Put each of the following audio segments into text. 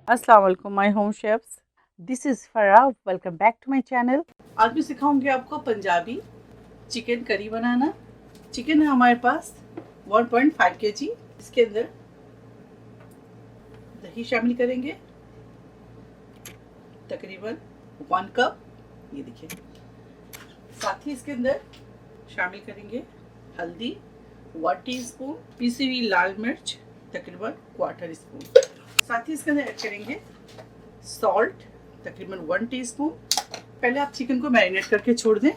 अस्सलाम वालेकुम my home chefs, this is Farah. Welcome back to my channel. आज मैं सिखाऊंगी आपको पंजाबी चिकन करी बनाना। चिकन है हमारे पास 1.5 kg। इसके अंदर दही शामिल करेंगे तकरीबन 1 कप, ये देखिए। साथ ही इसके अंदर शामिल करेंगे हल्दी 1 टीस्पून, पिसी हुई लाल मिर्च तकरीबन 1/4 स्पून। साथ ही इसके अंदर ऐड करेंगे सॉल्ट तकरीबन 1 टीस्पून। पहले आप चिकन को मैरिनेट करके छोड़ दें।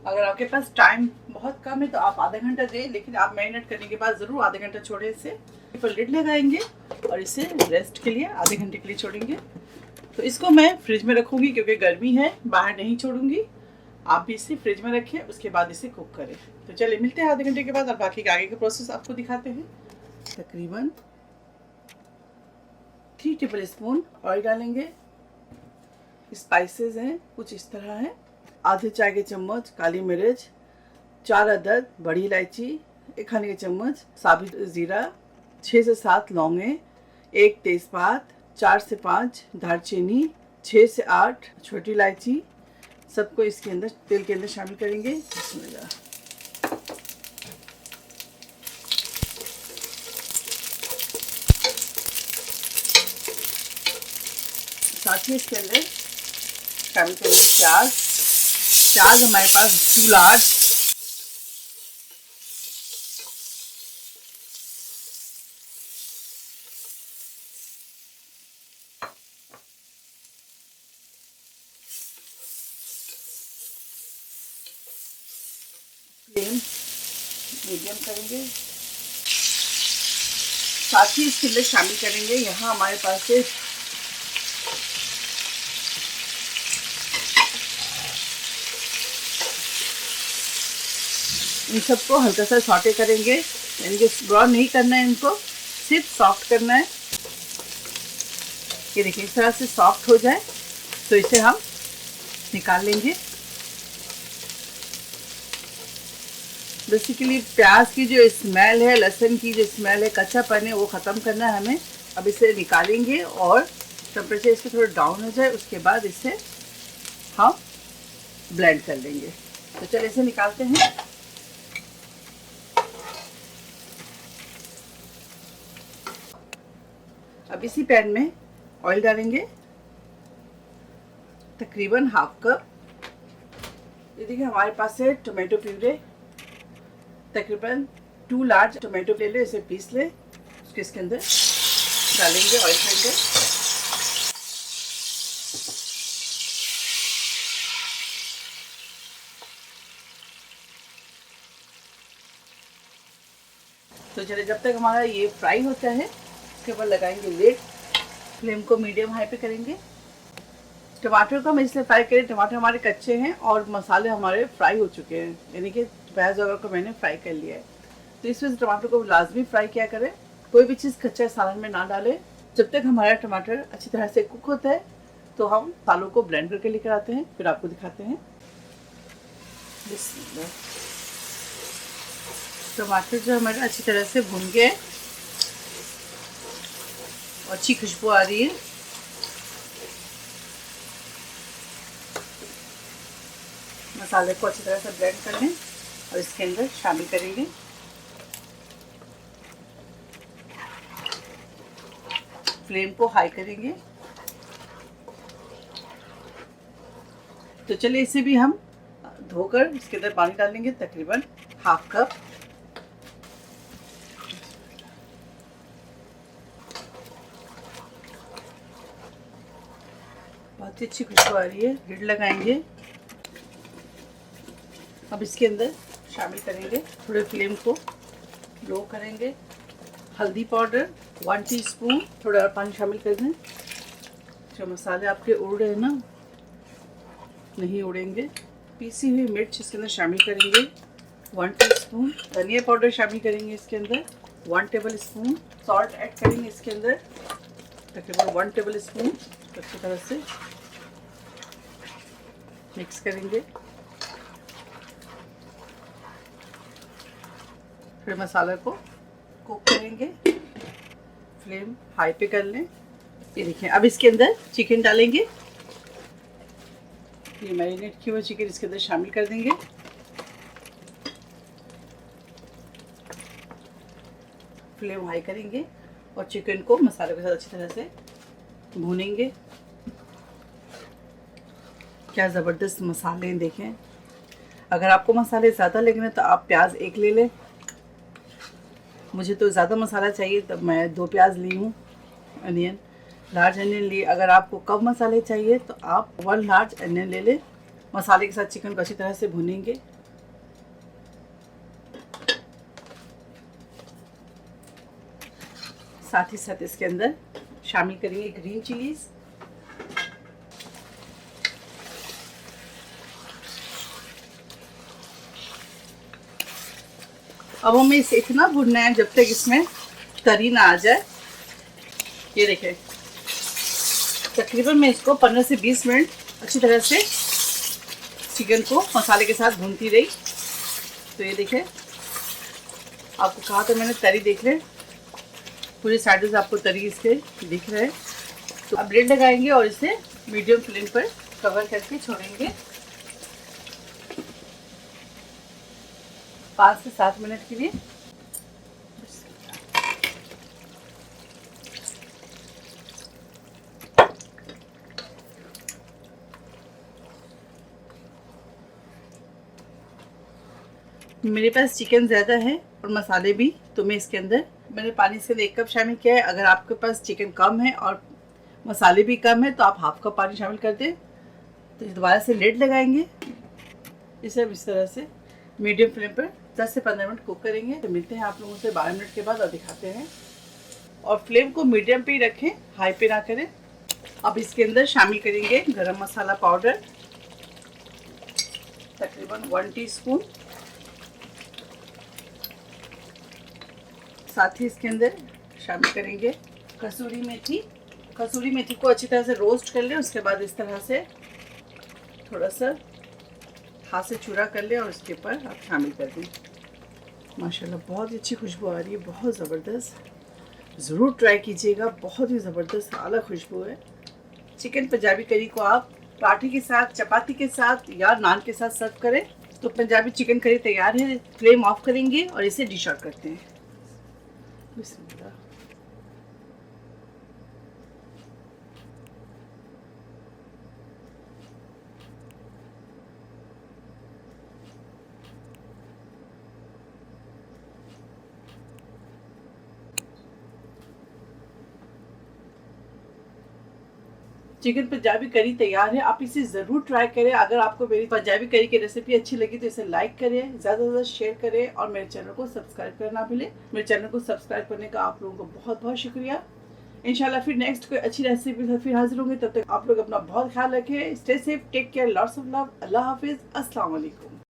अगर आपके पास टाइम बहुत कम है तो आप आधा घंटा दें, लेकिन आप मैरिनेट करने के बाद ज़रूर आधा घंटा छोड़ें। इसे पर लिड लगाएंगे और इसे रेस्ट के लिए आधे घंटे के लिए छोड़ेंगे। तो इसको मैं फ्रिज में रखूँगी क्योंकि गर्मी है, बाहर नहीं छोड़ूंगी। आप भी इसे फ्रिज में रखें, उसके बाद इसे कुक करें। तो चलिए मिलते हैं आधे घंटे के बाद और बाकी आगे का प्रोसेस आपको दिखाते हैं। तकरीबन 3 टेबल स्पून ऑयल डालेंगे। स्पाइसेस हैं कुछ इस तरह है। आधे चाय के चम्मच काली मिर्च, 4 अदद बड़ी इलायची, 1 खाने के चम्मच साबुत जीरा, 6 से 7 लौंगे, 1 तेज़पात, 4 से 5 दालचीनी, 6 से 8 छोटी इलायची। सबको इसके अंदर तेल के अंदर शामिल करेंगे। साथ ही इसके अंदर शामिल करेंगे प्याज। प्याज हमारे पास 2 लार्ज। फ्लेम मीडियम करेंगे। साथ ही इसके अंदर शामिल करेंगे, यहाँ हमारे पास से इन सबको हल्का सा सॉटे करेंगे, यानी कि ब्राउन नहीं करना है, इनको सिर्फ सॉफ्ट करना है। ये देखिए इस तरह से सॉफ्ट हो जाए तो इसे हम निकाल लेंगे। बेसिकली प्याज की जो स्मेल है, लहसुन की जो स्मेल है, कच्चापन है, वो ख़त्म करना है हमें। अब इसे निकालेंगे और टेम्परेचर इसके थोड़ा डाउन हो जाए, उसके बाद इसे हम ब्लेंड कर लेंगे। तो चलिए इसे निकालते हैं। अब इसी पैन में ऑयल डालेंगे तकरीबन हाफ कप। ये देखिए हमारे पास है टोमेटो प्यूरे, तकरीबन 2 लार्ज टोमेटो ले ले, इसे पीस ले, उसके इसके अंदर डालेंगे ऑयल के अंदर। तो चलिए जब तक हमारा ये फ्राई होता है उसके बाद लगाएंगे लिड। फ्लेम को मीडियम हाई पे करेंगे। टमाटर को हम इसलिए फ्राई करें, टमाटर हमारे कच्चे हैं और मसाले हमारे फ्राई हो चुके हैं, यानी कि प्याज वगैरह को मैंने फ्राई कर लिया है। तो इस वजह से टमाटर को लाजमी फ्राई किया करें। कोई भी चीज़ कच्चा सालन में ना डालें। जब तक हमारा टमाटर अच्छी तरह से कुक होता है तो हम मसालों को ब्लेंड करके लेकर आते हैं, फिर आपको दिखाते हैं। टमाटर जो हमारे अच्छी तरह से भुन गए, अच्छी खुशबू आ रही है। मसाले को अच्छी तरह से ब्लेंड कर लें और इसके अंदर शामिल करेंगे। फ्लेम को हाई करेंगे। तो चलिए इसे भी हम धोकर इसके अंदर पानी डालेंगे तकरीबन हाफ कप। बहुत ही अच्छी खुशबू आ रही है। लिड लगाएंगे। अब इसके अंदर शामिल करेंगे, थोड़े फ्लेम को लो करेंगे, हल्दी पाउडर 1 टीस्पून, थोड़ा और पानी शामिल कर दें। जो मसाले आपके उड़ रहे हैं ना, नहीं उड़ेंगे। पीसी हुई मिर्च इसके अंदर शामिल करेंगे 1 टीस्पून। धनिया पाउडर शामिल करेंगे इसके अंदर 1 टेबल स्पून। सॉल्ट ऐड करेंगे इसके अंदर तकरीबन 1 टेबल स्पून। अच्छी तरह से मिक्स करेंगे। फिर मसाला को कुक करेंगे, फ्लेम हाई पे कर लें। ये देखिए, अब इसके अंदर चिकन डालेंगे। ये मैरिनेट किया हुआ चिकन इसके अंदर शामिल कर देंगे। फ्लेम हाई करेंगे और चिकन को मसाले के साथ अच्छी तरह से भूनेंगे। क्या ज़बरदस्त मसाले हैं, देखें। अगर आपको मसाले ज़्यादा लगने तो आप प्याज एक ले लें। मुझे तो ज़्यादा मसाला चाहिए तब मैं 2 प्याज ली हूँ, अनियन, लार्ज अनियन ली। अगर आपको कम मसाले चाहिए तो आप 1 लार्ज अनियन ले लें। मसाले के साथ चिकन को अच्छी तरह से भूनेंगे। साथ ही साथ इसके अंदर शामिल करेंगे ग्रीन चिलीज, अब हमें इसे इतना भूनना है जब तक इसमें तरी ना आ जाए। ये देखें, तकरीबन मैं इसको 15 से 20 मिनट अच्छी तरह से चिकन को मसाले के साथ भूनती रही। तो ये देखें, आपको कहा तो मैंने तरी देख लें, पूरे साइड से आपको तरी इसके दिख रहे हैं। तो अब ब्रेड लगाएंगे और इसे मीडियम फ्लेम पर कवर करके छोड़ेंगे 5 से 7 मिनट के लिए। मेरे पास चिकन ज़्यादा है और मसाले भी, तो मैं इसके अंदर मैंने पानी इसके अंदर 1 कप शामिल किया है। अगर आपके पास चिकन कम है और मसाले भी कम है तो आप हाफ कप पानी शामिल कर दें। तो दोबारा से लिड लगाएंगे, इसे इस तरह से मीडियम फ्लेम पर 10 से 15 मिनट कुक करेंगे। तो मिलते हैं आप लोगों से 12 मिनट के बाद और दिखाते हैं। और फ्लेम को मीडियम पे ही रखें, हाई पे ना करें। अब इसके अंदर शामिल करेंगे गरम मसाला पाउडर, तकरीबन 1 टीस्पून। साथ ही इसके अंदर शामिल करेंगे कसूरी मेथी। कसूरी मेथी को अच्छी तरह से रोस्ट कर लें, उसके बाद इस तरह से थोड़ा सा हाथ से चूरा कर लें और उसके ऊपर आप शामिल कर दें। माशाल्लाह बहुत ही अच्छी खुशबू आ रही है, बहुत ज़बरदस्त। ज़रूर ट्राई कीजिएगा, बहुत ही ज़बरदस्त आला खुशबू है। चिकन पंजाबी करी को आप पराठे के साथ, चपाती के साथ या नान के साथ सर्व करें। तो पंजाबी चिकन करी तैयार है। फ्लेम ऑफ करेंगे और इसे डिश आउट करते हैं। बिस्मिल्लाह। चिकन पंजाबी करी तैयार है, आप इसे ज़रूर ट्राई करें। अगर आपको मेरी पंजाबी करी की रेसिपी अच्छी लगी तो इसे लाइक करें, ज़्यादा से ज़्यादा शेयर करें और मेरे चैनल को सब्सक्राइब करना ना भूलें। मेरे चैनल को सब्सक्राइब करने का आप लोगों को बहुत बहुत शुक्रिया। इंशाल्लाह फिर नेक्स्ट कोई अच्छी रेसिपी से फिर हाजिर होंगे। तब तक आप लोग अपना बहुत ख्याल रखें। Stay safe, take care, lots of love. अल्लाह हाफिज़, अस्सलाम वालेकुम।